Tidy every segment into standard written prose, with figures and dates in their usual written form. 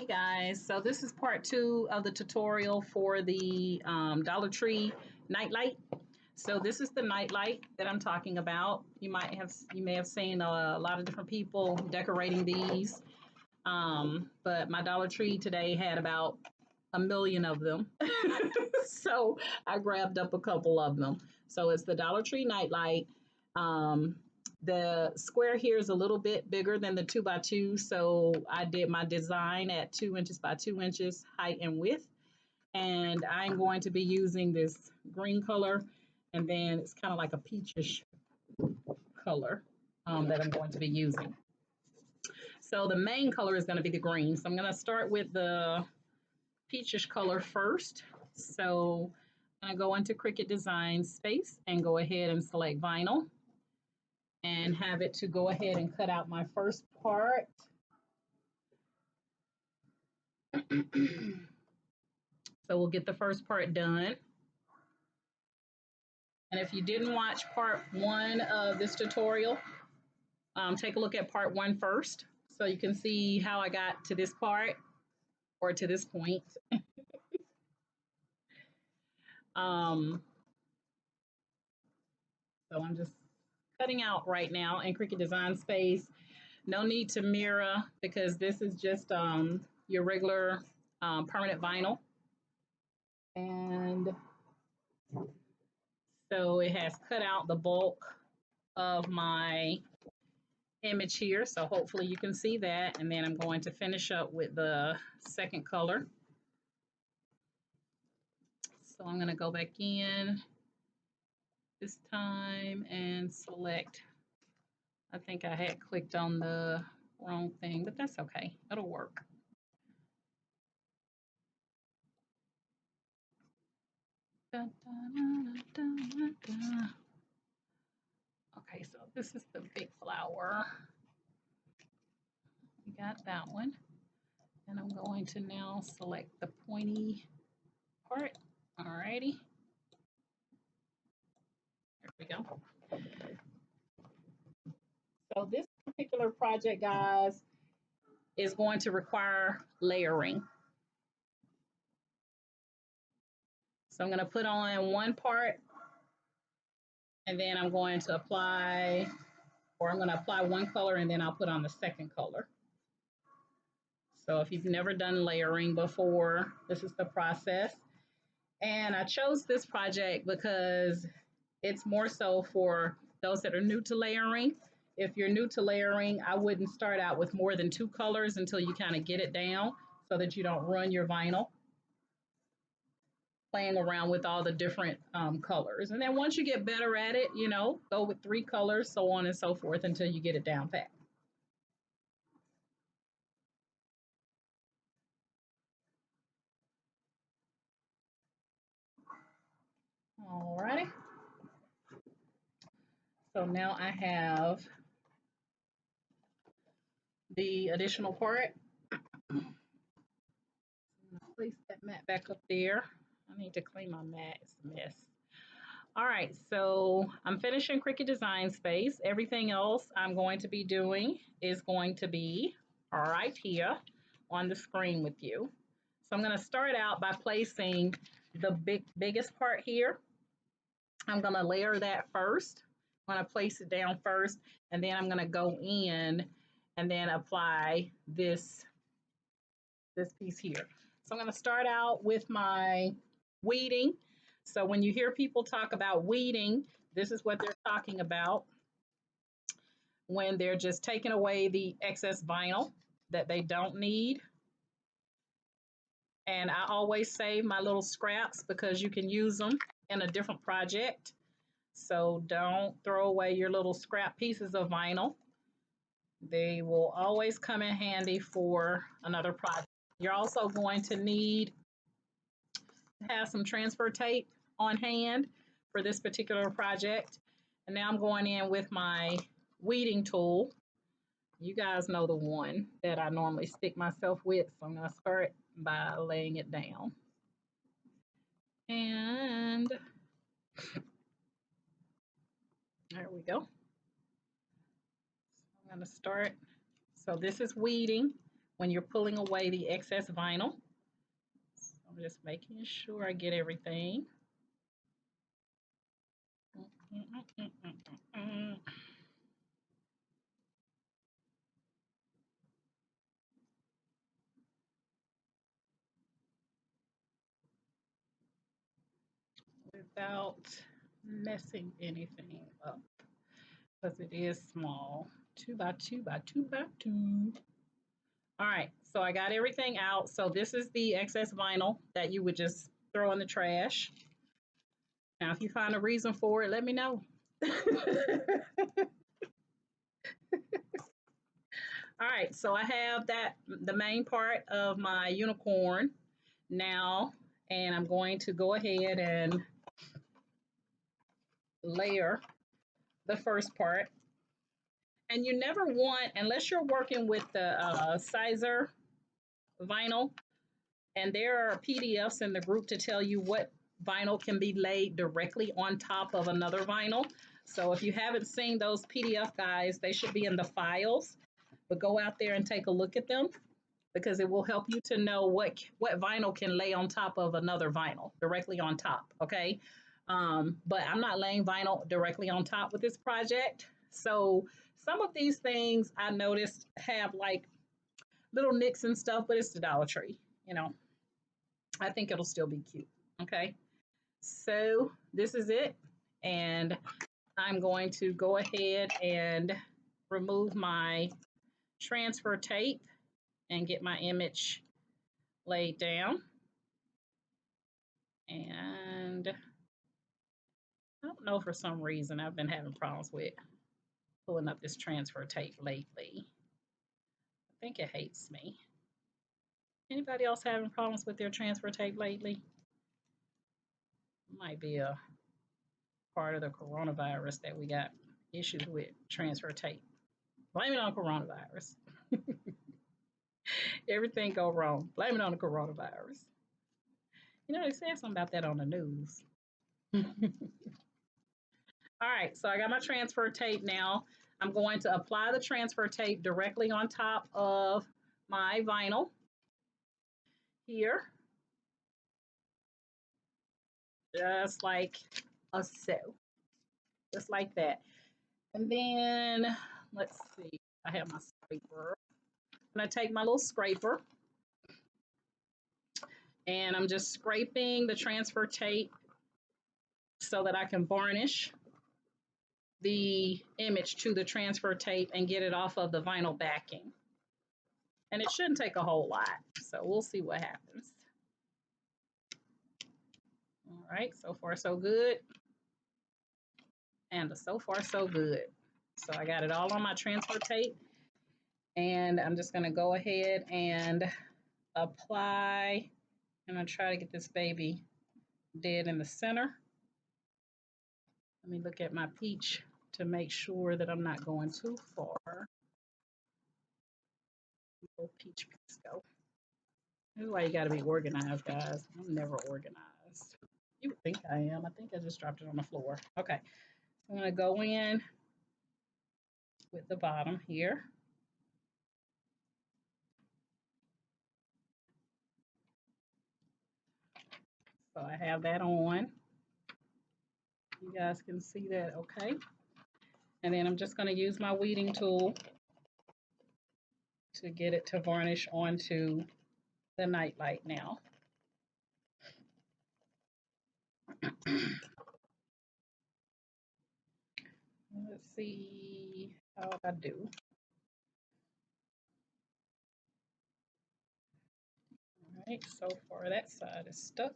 Hey guys, so this is part two of the tutorial for the Dollar Tree nightlight. So this is the nightlight that I'm talking about. You may have seen a lot of different people decorating these, but my Dollar Tree today had about a million of them, so I grabbed up a couple of them. So it's the Dollar Tree nightlight. Um, the square here is a little bit bigger than the 2x2, so I did my design at 2 inches by 2 inches height and width. And I'm going to be using this green color, and then it's kind of like a peachish color that I'm going to be using. So the main color is going to be the green. So I'm going to start with the peachish color first. So I'm going to go into Cricut Design space and go ahead and select vinyl and have it to go ahead and cut out my first part. So we'll get the first part done. And if you didn't watch part one of this tutorial, take a look at part one first so you can see how I got to this part or to this point. So I'm just cutting out right now in Cricut Design Space. No need to mirror because this is just your regular permanent vinyl. And so it has cut out the bulk of my image here. So hopefully you can see that. And then I'm going to finish up with the second color. So I'm going to go back in this time and select. I think I had clicked on the wrong thing, but that's okay. It'll work. Okay, so this is the big flower. We got that one. And I'm going to now select the pointy part. Alrighty. There we go. So this particular project, guys, is going to require layering. So I'm going to put on one part, and then I'm going to apply, or I'm going to apply one color, and then I'll put on the second color. So if you've never done layering before, this is the process. And I chose this project because it's more so for those that are new to layering. If you're new to layering, I wouldn't start out with more than two colors until you kind of get it down so that you don't run your vinyl playing around with all the different colors. And then once you get better at it, you know, go with 3 colors, so on and so forth until you get it down pat. All righty. So now I have the additional part. I'm gonna place that mat back up there. I need to clean my mat, it's a mess. All right, so I'm finishing Cricut Design Space. Everything else I'm going to be doing is going to be right here on the screen with you. So I'm gonna start out by placing the biggest part here. I'm gonna layer that first. I'm gonna place it down first, and then I'm gonna go in and then apply this piece here. So I'm gonna start out with my weeding. So when you hear people talk about weeding, this is what they're talking about when they're just taking away the excess vinyl that they don't need. And I always save my little scraps because you can use them in a different project. So don't throw away your little scrap pieces of vinyl. They will always come in handy for another project. You're also going to need to have some transfer tape on hand for this particular project. And now I'm going in with my weeding tool. You guys know the one that I normally stick myself with, so I'm going to start by laying it down. And there we go. I'm going to start. So this is weeding. when you're pulling away the excess vinyl. So I'm just making sure I get everything. Without messing anything up because it is small. 2 by 2 by 2 by 2. All right, so I got everything out. So this is the excess vinyl that you would just throw in the trash. Now, if you find a reason for it, let me know. All right, so I have that, the main part of my unicorn now, and I'm going to go ahead and layer the first part. And you never want, unless you're working with the Sizer vinyl, and there are PDFs in the group to tell you what vinyl can be laid directly on top of another vinyl. So if you haven't seen those PDF guys, they should be in the files, but go out there and take a look at them because it will help you to know what vinyl can lay on top of another vinyl directly on top. Okay. But I'm not laying vinyl directly on top with this project. So some of these things I noticed have like little nicks and stuff, but it's the Dollar Tree, you know. I think it'll still be cute. Okay. So this is it. And I'm going to go ahead and remove my transfer tape and get my image laid down. And I don't know, for some reason I've been having problems with pulling up this transfer tape lately. I think it hates me. Anybody else having problems with their transfer tape lately? Might be a part of the coronavirus that we got issues with transfer tape. Blame it on coronavirus. Everything go wrong. Blame it on the coronavirus. You know, they said something about that on the news. All right, so I got my transfer tape now. I'm going to apply the transfer tape directly on top of my vinyl here, just like so, just like that. And then let's see, I have my scraper. I'm gonna take my little scraper and I'm just scraping the transfer tape so that I can varnish the image to the transfer tape and get it off of the vinyl backing. And it shouldn't take a whole lot, so we'll see what happens. All right, so far so good. And so far so good. So I got it all on my transfer tape. And I'm just gonna go ahead and apply. I'm gonna try to get this baby dead in the center. Let me look at my peach to make sure that I'm not going too far. Little peach piece go. This is why you gotta be organized, guys. I'm never organized. You would think I am. I think I just dropped it on the floor. Okay, I'm gonna go in with the bottom here. So I have that on. You guys can see that, okay? And then I'm just gonna use my weeding tool to get it to varnish onto the nightlight now. Let's see how I do. All right, so far that side is stuck.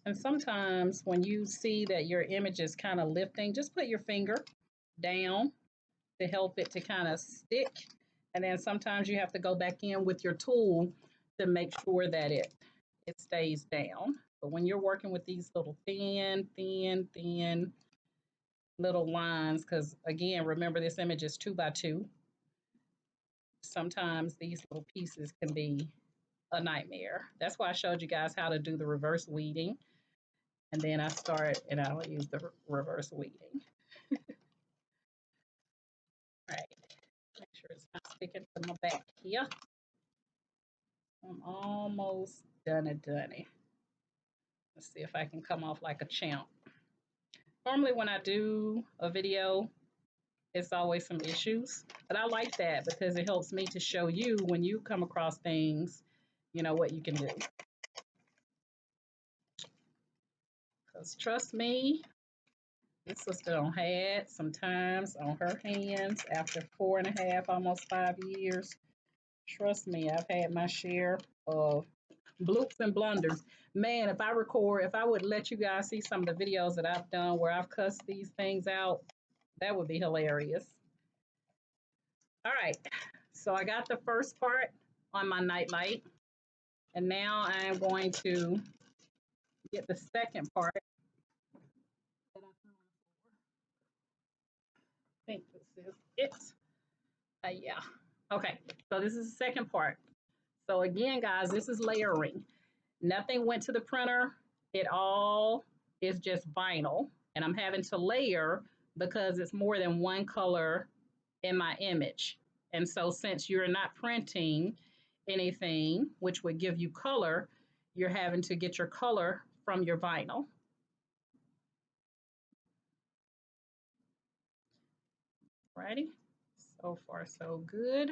And sometimes when you see that your image is kind of lifting, just put your finger down to help it to kind of stick. And then sometimes you have to go back in with your tool to make sure that it stays down. But when you're working with these little thin little lines, because again, remember this image is 2 by 2. Sometimes these little pieces can be a nightmare. That's why I showed you guys how to do the reverse weeding. And then I start and I'll use the reverse weeding. Right. sure it's not sticking to my back here. I'm almost done. Let's see if I can come off like a champ. Normally when I do a video, it's always some issues, but I like that because it helps me to show you when you come across things, you know, what you can do. Because trust me, this sister done had some times on her hands after 4.5, almost 5 years. Trust me, I've had my share of bloops and blunders. Man, if I would let you guys see some of the videos that I've done where I've cussed these things out, that would be hilarious. All right, so I got the first part on my nightlight, and now I'm going to get the second part. I think this is it. Yeah. Okay, so this is the second part. So again, guys, this is layering. Nothing went to the printer. It all is just vinyl. And I'm having to layer because it's more than one color in my image. And so since you're not printing anything, which would give you color, you're having to get your color from your vinyl. Righty. So far, so good.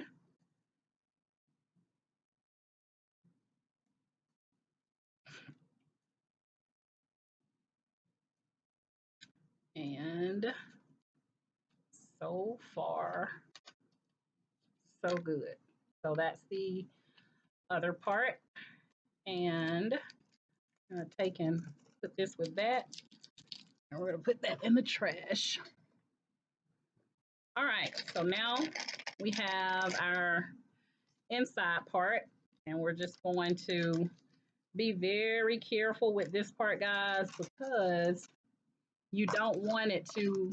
And so far, so good. So that's the other part. And I'm going to take and put this with that. And we're going to put that in the trash. All right, so now we have our inside part, and we're just going to be very careful with this part, guys, because you don't want it to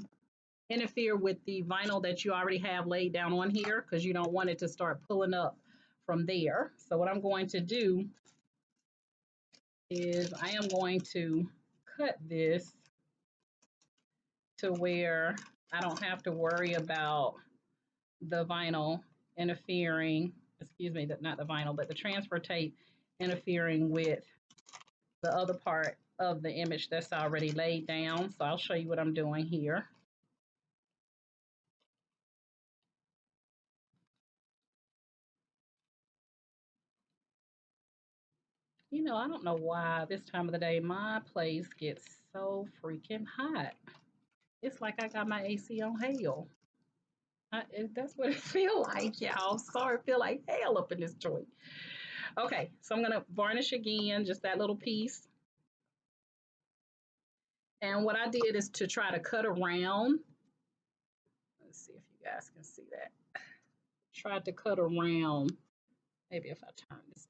interfere with the vinyl that you already have laid down on here, because you don't want it to start pulling up from there. So what I'm going to do is I am going to cut this to where I don't have to worry about the vinyl interfering, excuse me, not the vinyl, but the transfer tape interfering with the other part of the image that's already laid down. So I'll show you what I'm doing here. You know, I don't know why this time of the day my place gets so freaking hot. It's like I got my AC on hell. That's what it feel like, y'all. Sorry, it feel like hell up in this joint. Okay, so I'm gonna varnish again, just that little piece. And what I did is to try to cut around. Let's see if you guys can see that. Tried to cut around. Maybe if I turn this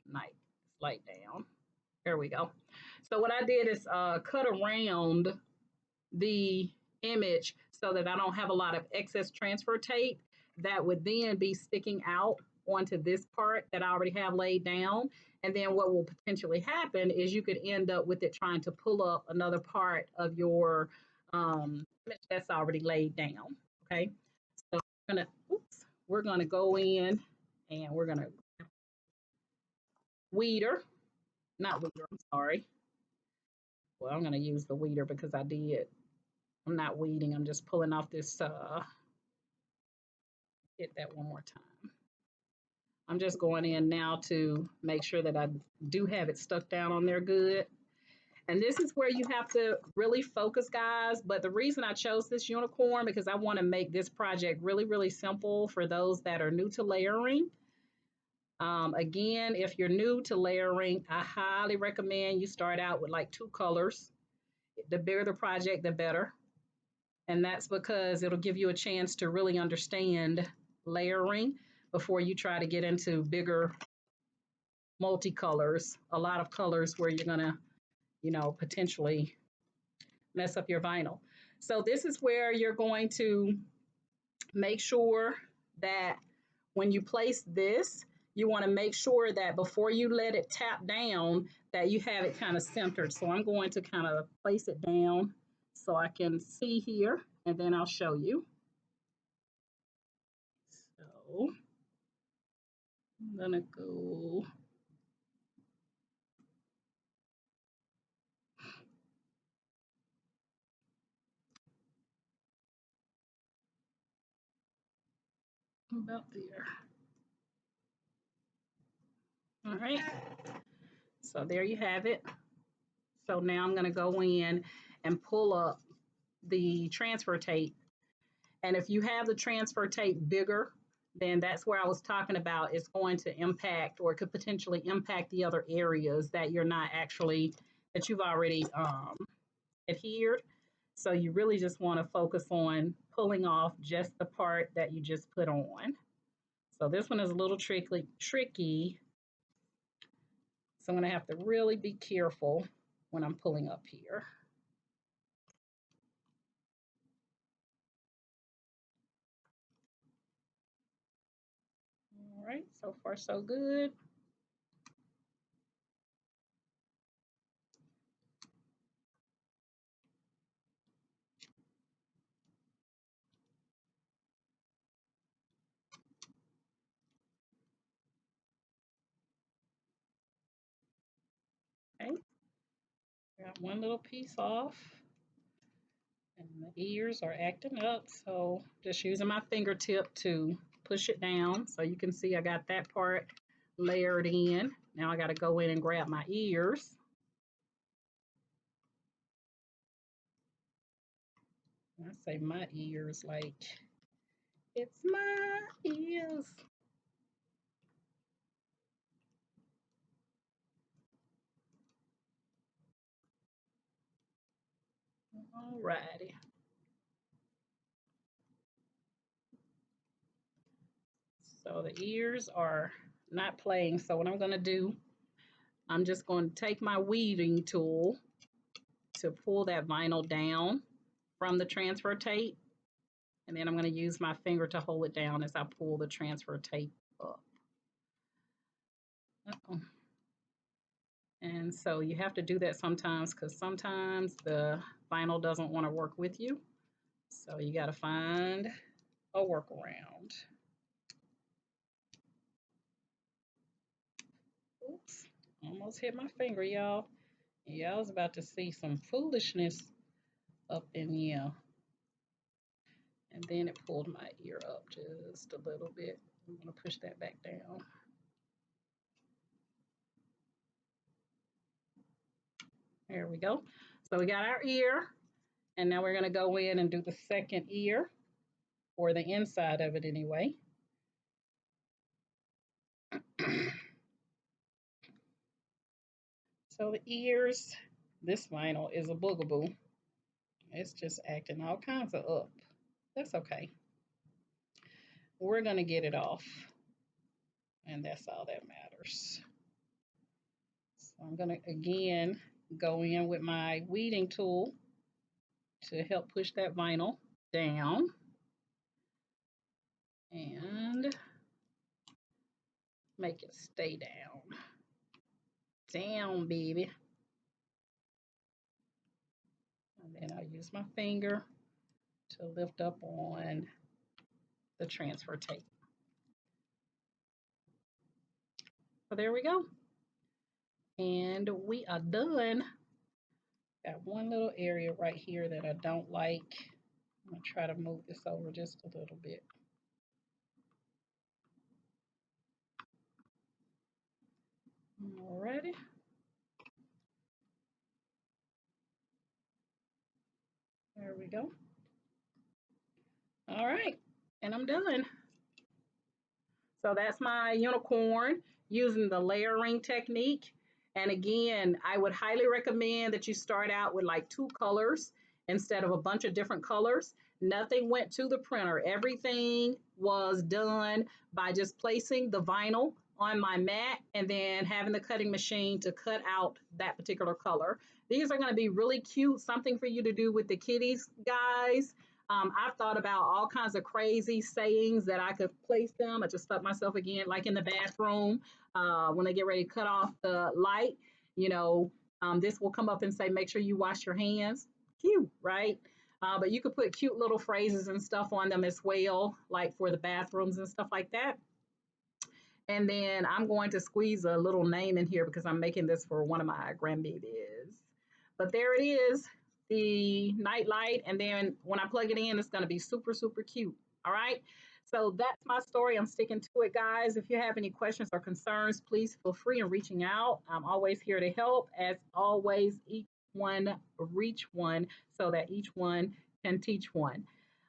light down. There we go. So what I did is cut around the image so that I don't have a lot of excess transfer tape that would then be sticking out onto this part that I already have laid down. And then what will potentially happen is you could end up with it trying to pull up another part of your image that's already laid down. Okay. So we're gonna go in and we're gonna weeder, not weeder, I'm sorry. Well, I'm gonna use the weeder because I'm not weeding, I'm just pulling off this, hit that one more time. I'm just going in now to make sure that I do have it stuck down on there good. And this is where you have to really focus, guys. But the reason I chose this unicorn, because I want to make this project really, really simple for those that are new to layering. Again, if you're new to layering, I highly recommend you start out with like 2 colors. The bigger the project, the better. And that's because it'll give you a chance to really understand layering before you try to get into bigger multicolors, a lot of colors where you're gonna, potentially mess up your vinyl. So this is where you're going to make sure that when you place this, you want to make sure that before you let it tap down, that you have it kind of centered. So I'm going to kind of place it down so I can see here, and then I'll show you. So I'm gonna go about there. All right, so there you have it. So now I'm gonna go in and pull up the transfer tape. And if you have the transfer tape bigger, then that's where I was talking about it's going to impact or it could potentially impact the other areas that you're not actually, that you've already adhered. So you really just want to focus on pulling off just the part that you just put on. So this one is a little tricky. So I'm going to have to really be careful when I'm pulling up here. All right, so far so good. Okay, got one little piece off. And the ears are acting up, so just using my fingertip to push it down. So you can see I got that part layered in. Now I got to go in and grab my ears. I say my ears like it's my ears. All righty. So the ears are not playing. So what I'm going to do, I'm just going to take my weeding tool to pull that vinyl down from the transfer tape. And then I'm going to use my finger to hold it down as I pull the transfer tape up. Uh-oh. And so you have to do that sometimes because sometimes the vinyl doesn't want to work with you. So you got to find a workaround. Oops, almost hit my finger, y'all. Y'all was about to see some foolishness up in here. And then it pulled my ear up just a little bit. I'm going to push that back down. There we go. So we got our ear, and now we're going to go in and do the second ear, or the inside of it anyway. So the ears, this vinyl is a boogaboo. It's just acting all kinds of up. That's okay. We're going to get it off, and that's all that matters. So I'm going to, again, go in with my weeding tool to help push that vinyl down. And make it stay down. Down, baby. And then I'll use my finger to lift up on the transfer tape. So there we go. And we are done. Got one little area right here that I don't like. I'm going to try to move this over just a little bit. Alrighty. There we go. All right, and I'm done. So that's my unicorn using the layering technique. And again, I would highly recommend that you start out with like 2 colors instead of a bunch of different colors. Nothing went to the printer. Everything was done by just placing the vinyl on my mat and then having the cutting machine to cut out that particular color. These are going to be really cute, something for you to do with the kitties, guys. I've thought about all kinds of crazy sayings that I could place them. I just stuck myself again, like in the bathroom, when they get ready to cut off the light, you know, this will come up and say, make sure you wash your hands. Cute, right? But you could put cute little phrases and stuff on them as well, like for the bathrooms and stuff like that. And then I'm going to squeeze a little name in here because I'm making this for one of my grandbabies. But there it is, the night light. And then when I plug it in, it's going to be super, super cute. All right. So that's my story. I'm sticking to it, guys. If you have any questions or concerns, please feel free in reaching out. I'm always here to help. As always, each one reach one so that each one can teach one.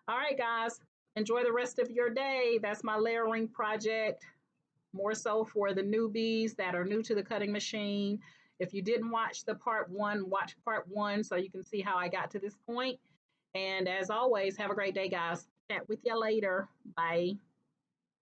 All right, guys. Enjoy the rest of your day. That's my layering project, more so for the newbies that are new to the cutting machine. If you didn't watch the part one, watch part one so you can see how I got to this point. And as always, have a great day, guys. Chat with you later. Bye.